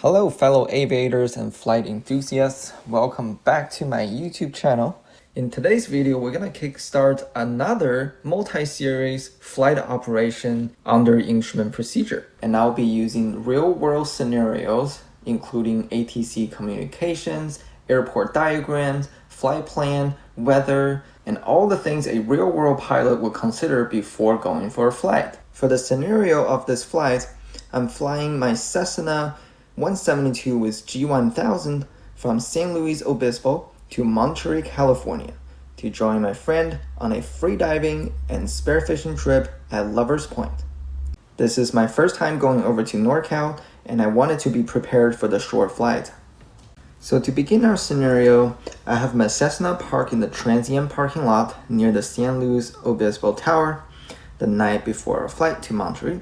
Hello fellow aviators and flight enthusiasts, welcome back to my YouTube channel. In today's video, we're going to kickstart another multi-series flight operation under instrument procedure. And I'll be using real-world scenarios, including ATC communications, airport diagrams, flight plan, weather, and all the things a real-world pilot would consider before going for a flight. For the scenario of this flight, I'm flying my Cessna 172 with G1000 from San Luis Obispo to Monterey, California to join my friend on a freediving and spearfishing trip at Lover's Point. This is my first time going over to NorCal and I wanted to be prepared for the short flight. So to begin our scenario, I have my Cessna parked in the transient parking lot near the San Luis Obispo Tower the night before our flight to Monterey.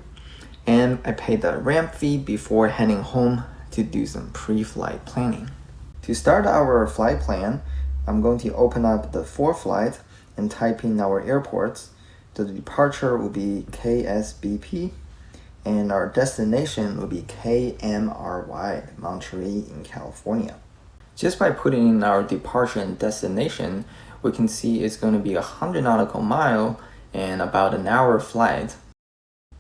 And I paid the ramp fee before heading home to do some pre-flight planning. To start our flight plan, I'm going to open up the ForeFlight and type in our airports. The departure will be KSBP and our destination will be KMRY, Monterey in California. Just by putting in our departure and destination, we can see it's going to be 100 nautical mile and about an hour flight.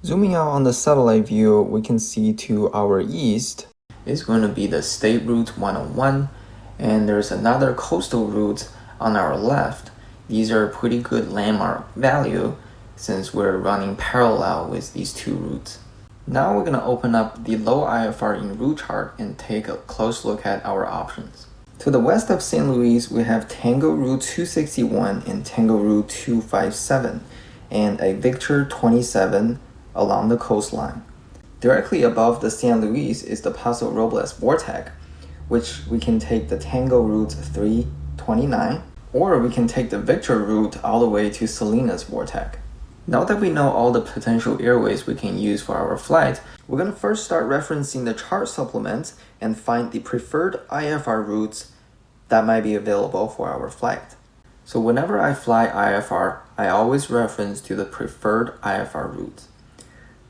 Zooming out on the satellite view, we can see to our east is going to be the State Route 101, and there's another coastal route on our left. These are pretty good landmark value since we're running parallel with these two routes. Now we're going to open up the low IFR Enroute chart and take a close look at our options. To the west of St. Louis, we have Tango Route 261 and Tango Route 257, and a Victor 27 along the coastline. Directly above the San Luis is the Paso Robles Vortex, which we can take the Tango Route 329, or we can take the Victor route all the way to Salinas Vortex. Now that we know all the potential airways we can use for our flight, we're going to first start referencing the chart supplements and find the preferred IFR routes that might be available for our flight. So whenever I fly IFR, I always reference to the preferred IFR route.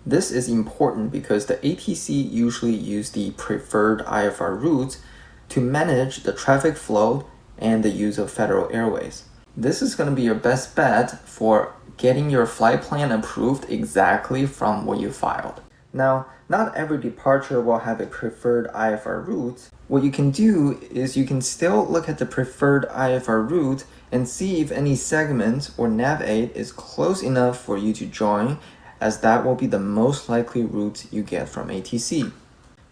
This is important because the ATC usually use the preferred IFR routes to manage the traffic flow and the use of federal airways. This is going to be your best bet for getting your flight plan approved exactly from what you filed. Now, not every departure will have a preferred IFR route. What you can do is you can still look at the preferred IFR route and see if any segment or nav aid is close enough for you to join, as that will be the most likely route you get from ATC.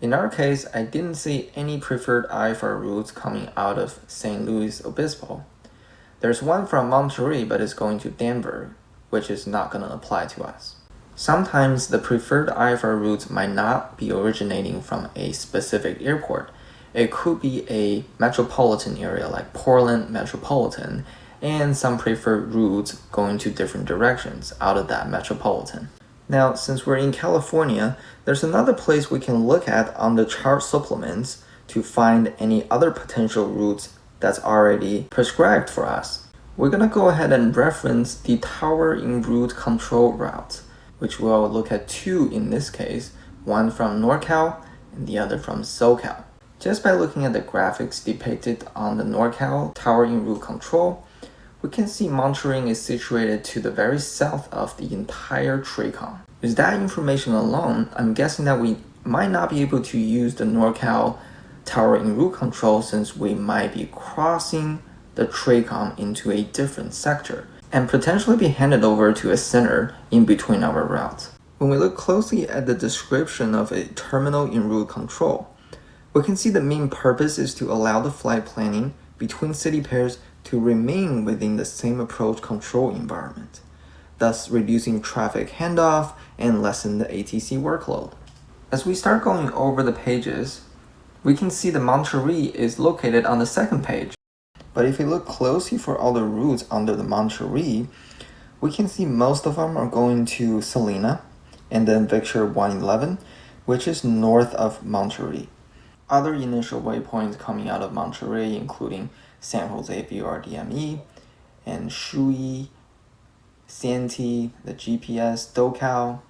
In our case, I didn't see any preferred IFR routes coming out of San Luis Obispo. There's one from Monterey, but it's going to Denver, which is not going to apply to us. Sometimes the preferred IFR routes might not be originating from a specific airport. It could be a metropolitan area like Portland Metropolitan, and some preferred routes going to different directions out of that metropolitan. Now, since we're in California, there's another place we can look at on the chart supplements to find any other potential routes that's already prescribed for us. We're going to go ahead and reference the Tower Enroute Control route, which we'll look at two in this case, one from NorCal and the other from SoCal. Just by looking at the graphics depicted on the NorCal Tower Enroute Control, we can see Monterey is situated to the very south of the entire TRACON. With that information alone, I'm guessing that we might not be able to use the NorCal Tower Enroute Control since we might be crossing the TRACON into a different sector and potentially be handed over to a center in between our routes. When we look closely at the description of a terminal Enroute Control, we can see the main purpose is to allow the flight planning between city pairs to remain within the same approach control environment, thus reducing traffic handoff and lessen the ATC workload. As we start going over the pages, we can see the Monterey is located on the second page. But if we look closely for all the routes under the Monterey, we can see most of them are going to Salina and then Victor 111, which is north of Monterey. Other initial waypoints coming out of Monterey, including San Jose VRDME and Shui, Santee, the GPS, DoCal,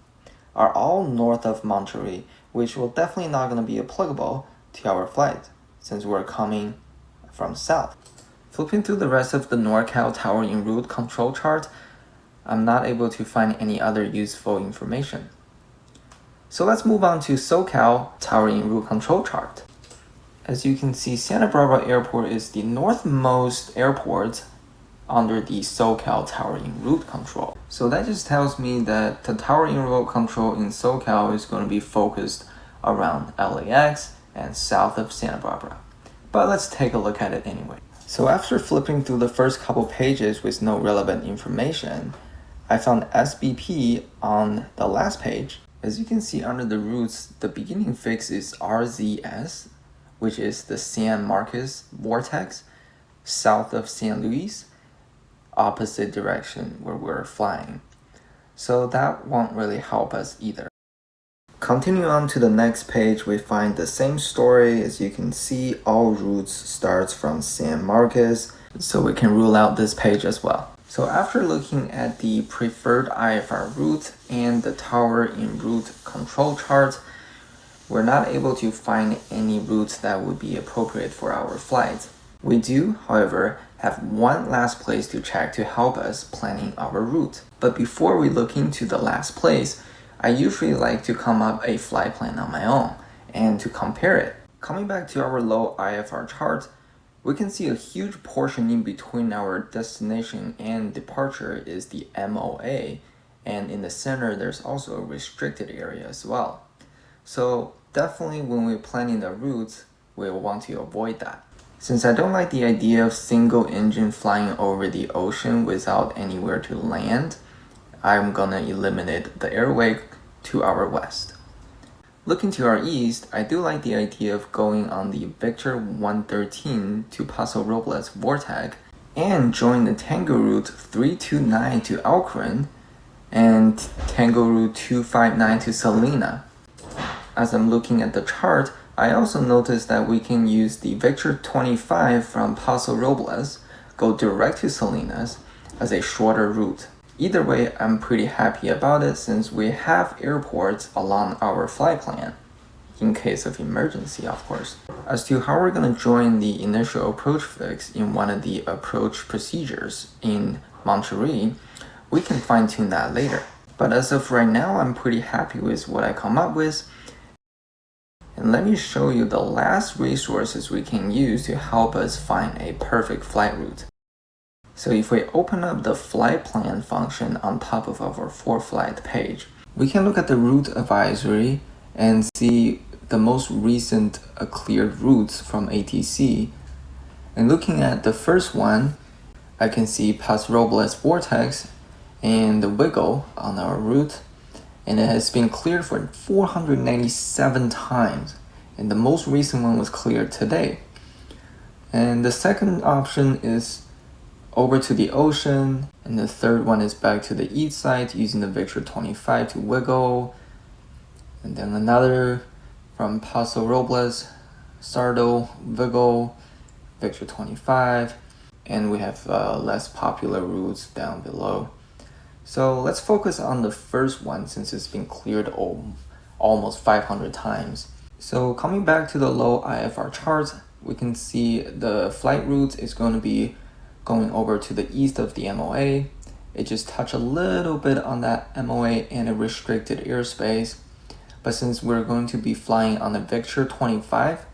are all north of Monterey, which will definitely not going to be applicable to our flight since we're coming from south. Flipping through the rest of the NorCal Tower Enroute Control chart, I'm not able to find any other useful information. So let's move on to SoCal Tower Enroute Control chart. As you can see, Santa Barbara Airport is the northmost airport under the SoCal Tower Enroute Control. So that just tells me that the Tower Enroute Control in SoCal is going to be focused around LAX and south of Santa Barbara. But let's take a look at it anyway. So after flipping through the first couple pages with no relevant information, I found SBP on the last page. As you can see under the routes, the beginning fix is RZS, which is the San Marcos vortex, south of San Luis, opposite direction where we're flying. So that won't really help us either. Continue on to the next page, we find the same story. As you can see, all routes starts from San Marcos, so we can rule out this page as well. So after looking at the preferred IFR route and the Tower Enroute Control chart, we're not able to find any routes that would be appropriate for our flight. We do, however, have one last place to check to help us planning our route. But before we look into the last place, I usually like to come up a flight plan on my own and to compare it. Coming back to our low IFR chart, we can see a huge portion in between our destination and departure is the MOA, and in the center there's also a restricted area as well. So definitely when we're planning the route, we'll want to avoid that. Since I don't like the idea of single engine flying over the ocean without anywhere to land, I'm gonna eliminate the airway to our west. Looking to our east, I do like the idea of going on the Victor 113 to Paso Robles vortex and join the Tango Route 329 to Alcoran and Tango Route 259 to Salina. As I'm looking at the chart, I also noticed that we can use the Victor 25 from Paso Robles, go direct to Salinas as a shorter route. Either way, I'm pretty happy about it since we have airports along our flight plan, in case of emergency, of course. As to how we're going to join the initial approach fix in one of the approach procedures in Monterey, we can fine-tune that later. But as of right now, I'm pretty happy with what I come up with. And let me show you the last resources we can use to help us find a perfect flight route. So if we open up the flight plan function on top of our for flight page, we can look at the route advisory and see the most recent cleared routes from ATC. And looking at the first one, I can see Paso Robles vortex and the wiggle on our route, and it has been cleared for 497 times, and the most recent one was cleared today. And the second option is over to the ocean, and the third one is back to the east side using the Victor 25 to wiggle, and then another from Paso Robles, Sardo, wiggle, Victor 25, and we have less popular routes down below. So let's focus on the first one since it's been cleared almost 500 times. So coming back to the low IFR chart, we can see the flight route is going to be going over to the east of the MOA. It just touched a little bit on that MOA and a restricted airspace. But since we're going to be flying on the Victor 25,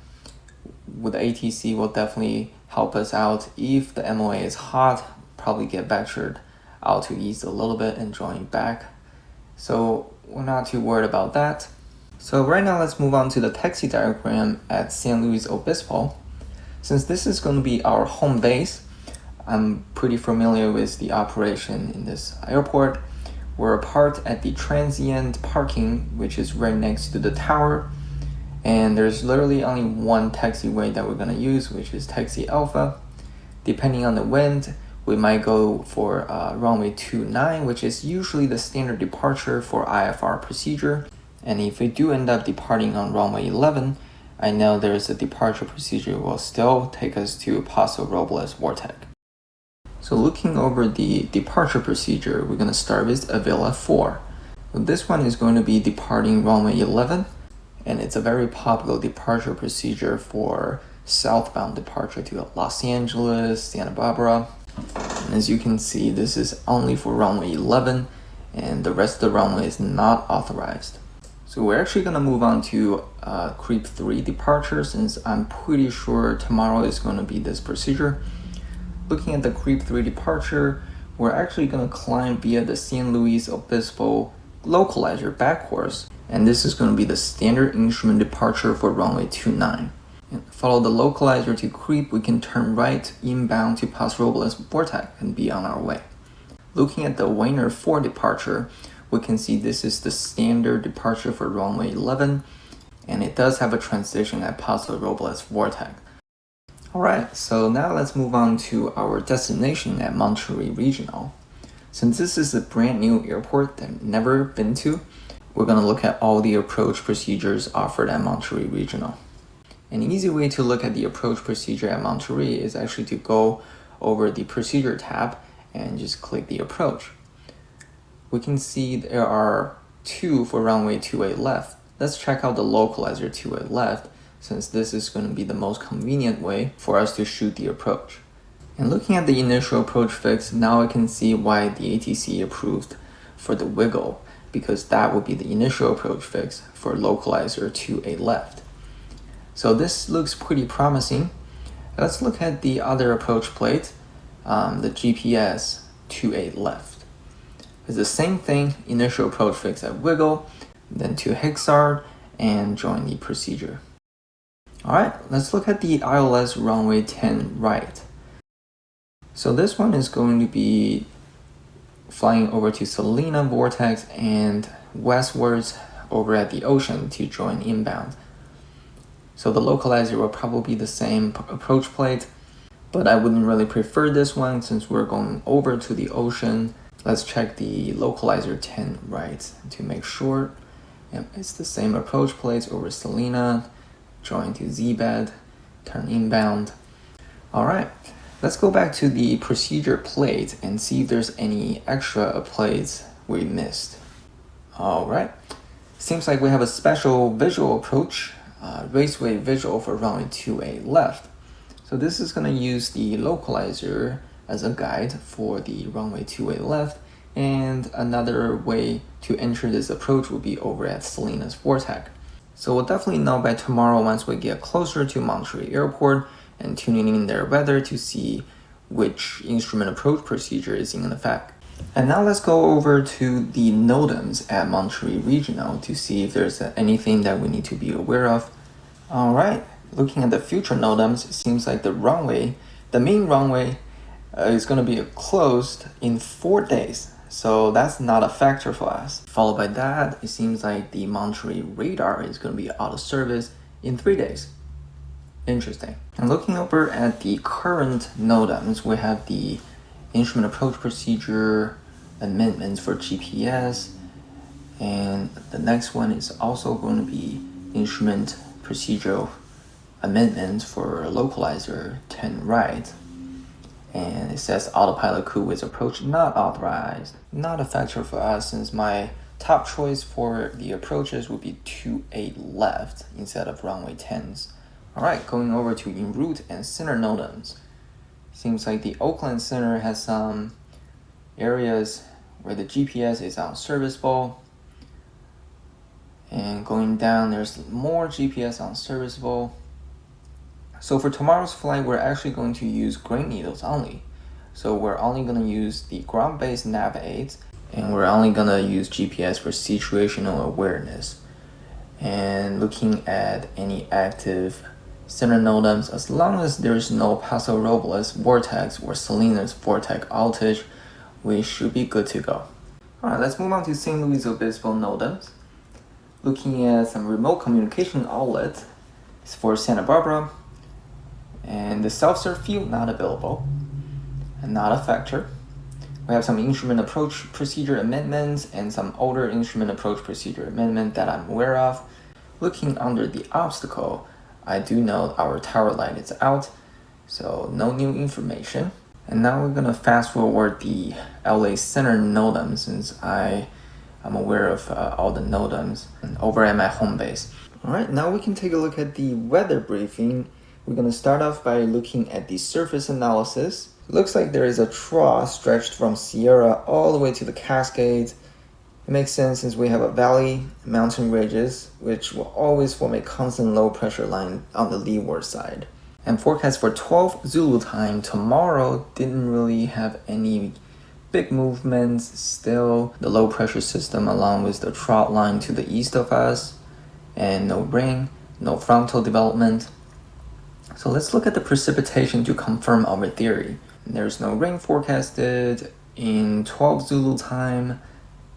with ATC will definitely help us out. If the MOA is hot, probably get vectored out to east a little bit and join back. So we're not too worried about that. So right now let's move on to the taxi diagram at San Luis Obispo. Since this is going to be our home base, I'm pretty familiar with the operation in this airport. We're parked at the transient parking, which is right next to the tower. And there's literally only one taxiway that we're going to use, which is Taxi Alpha. Depending on the wind, we might go for runway 29, which is usually the standard departure for IFR procedure. And if we do end up departing on runway 11, I know there's a departure procedure will still take us to Paso Robles vortex. So looking over the departure procedure, we're going to start with Avila 4. So this one is going to be departing runway 11, and it's a very popular departure procedure for southbound departure to Los Angeles, Santa Barbara. And as you can see, this is only for runway 11, and the rest of the runway is not authorized. So we're actually going to move on to creep 3 departure, since I'm pretty sure tomorrow is going to be this procedure. Looking at the creep 3 departure, we're actually going to climb via the San Luis Obispo localizer back course, and this is going to be the standard instrument departure for runway 29. Follow the localizer to creep, we can turn right inbound to Paso Robles Vortex and be on our way. Looking at the Wayner 4 departure, we can see this is the standard departure for runway 11, and it does have a transition at Paso Robles Vortex. Alright, so now let's move on to our destination at Monterey Regional. Since this is a brand new airport that I've never been to, we're going to look at all the approach procedures offered at Monterey Regional. An easy way to look at the approach procedure at Monterey is actually to go over the procedure tab and just click the approach. We can see there are 2 for runway 28 left. Let's check out the localizer 28 left, since this is going to be the most convenient way for us to shoot the approach. And looking at the initial approach fix, now I can see why the ATC approved for the wiggle, because that would be the initial approach fix for localizer 28 left. So this looks pretty promising. Let's look at the other approach plate, the GPS 28 left. It's the same thing, initial approach fix at wiggle, then to Hixard, and join the procedure. Alright, let's look at the ILS runway 10 right. So this one is going to be flying over to Salina Vortex and westwards over at the ocean to join inbound. So the localizer will probably be the same approach plate, but I wouldn't really prefer this one since we're going over to the ocean. Let's check the localizer 10 right to make sure. Yep, it's the same approach plates over Salina, join to Z-bed, turn inbound. Alright, let's go back to the procedure plate and see if there's any extra plates we missed. Alright, seems like we have a special visual approach, raceway visual for runway 28 left. So this is going to use the localizer as a guide for the runway 28 left, and another way to enter this approach will be over at Salina's Vortex. So we'll definitely know by tomorrow once we get closer to Monterey Airport and tuning in their weather to see which instrument approach procedure is in effect. And now let's go over to the Notams at Monterey Regional to see if there's anything that we need to be aware of. Alright, looking at the future Notams, it seems like the main runway is going to be closed in 4 days. So that's not a factor for us. Followed by that, it seems like the Monterey radar is going to be out of service in 3 days. Interesting. And looking over at the current Notams, we have the instrument approach procedure amendments for GPS, and the next one is also going to be instrument procedural amendments for localizer 10 right. And it says autopilot crew with approach not authorized. Not a factor for us since my top choice for the approaches would be 28 left instead of runway 10s. Alright, going over to Enroute and center Notams. Seems like the Oakland Center has some areas where the GPS is unserviceable. And going down, there's more GPS unserviceable. So for tomorrow's flight, we're actually going to use grain needles only. So we're only going to use the ground-based nav aids, and we're only going to use GPS for situational awareness. And looking at any active center Notams, as long as there's no Paso Robles Vortex or Salina's Vortex outage, we should be good to go. Alright, let's move on to San Luis Obispo Notams. Looking at some remote communication outlet for Santa Barbara, and the self-serve field not available and not a factor. We have some instrument approach procedure amendments and some older instrument approach procedure amendment that I'm aware of. Looking under the obstacle, I do know our tower light is out, so no new information. And now we're gonna fast forward the LA Center Notams since I'm aware of all the Notams over at my home base. Alright, now we can take a look at the weather briefing. We're going to start off by looking at the surface analysis. It looks like there is a trough stretched from Sierra all the way to the Cascades. It makes sense since we have a valley, mountain ridges, which will always form a constant low pressure line on the leeward side. And forecast for 12 Zulu time tomorrow didn't really have any big movements. Still, the low pressure system along with the trough line to the east of us, and no rain, no frontal development. So let's look at the precipitation to confirm our theory. There's no rain forecasted in 12 Zulu time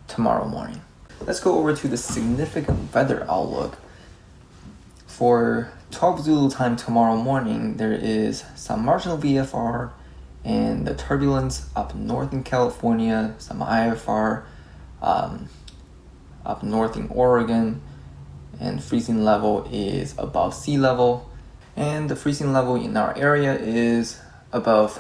tomorrow morning. Let's go over to the significant weather outlook. For 12 Zulu time tomorrow morning, there is some marginal VFR and the turbulence up north in California, some IFR up north in Oregon, and freezing level is above sea level, and the freezing level in our area is above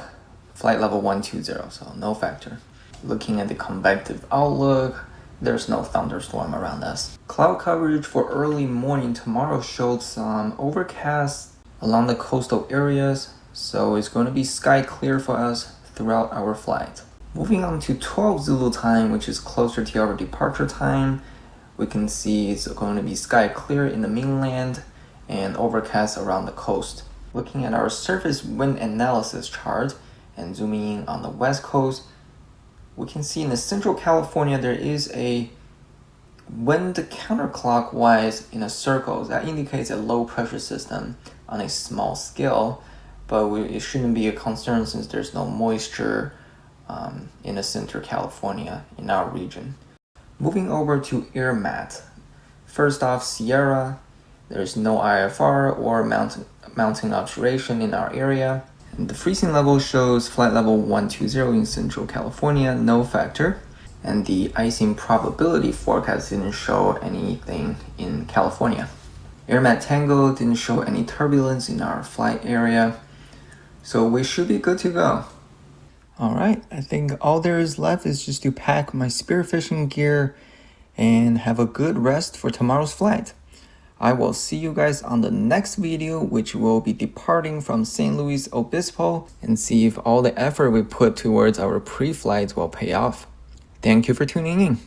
flight level 120, so no factor. Looking at the convective outlook, there's no thunderstorm around us. Cloud coverage for early morning tomorrow showed some overcast along the coastal areas, so it's going to be sky clear for us throughout our flight. Moving on to 12 Zulu time, which is closer to our departure time, we can see it's going to be sky clear in the mainland and overcast around the coast. Looking at our surface wind analysis chart and zooming in on the west coast, we can see in the central California there is a wind counterclockwise in a circle. That indicates a low pressure system on a small scale, but it shouldn't be a concern since there's no moisture in the center California in our region. Moving over to air mat. First off, Sierra, there's no IFR or mountain obturation in our area. And the freezing level shows flight level 120 in Central California, no factor. And the icing probability forecast didn't show anything in California. AirMat Tango didn't show any turbulence in our flight area, so we should be good to go. Alright, I think all there is left is just to pack my spearfishing gear and have a good rest for tomorrow's flight. I will see you guys on the next video, which will be departing from St. Luis Obispo, and see if all the effort we put towards our pre-flight will pay off. Thank you for tuning in.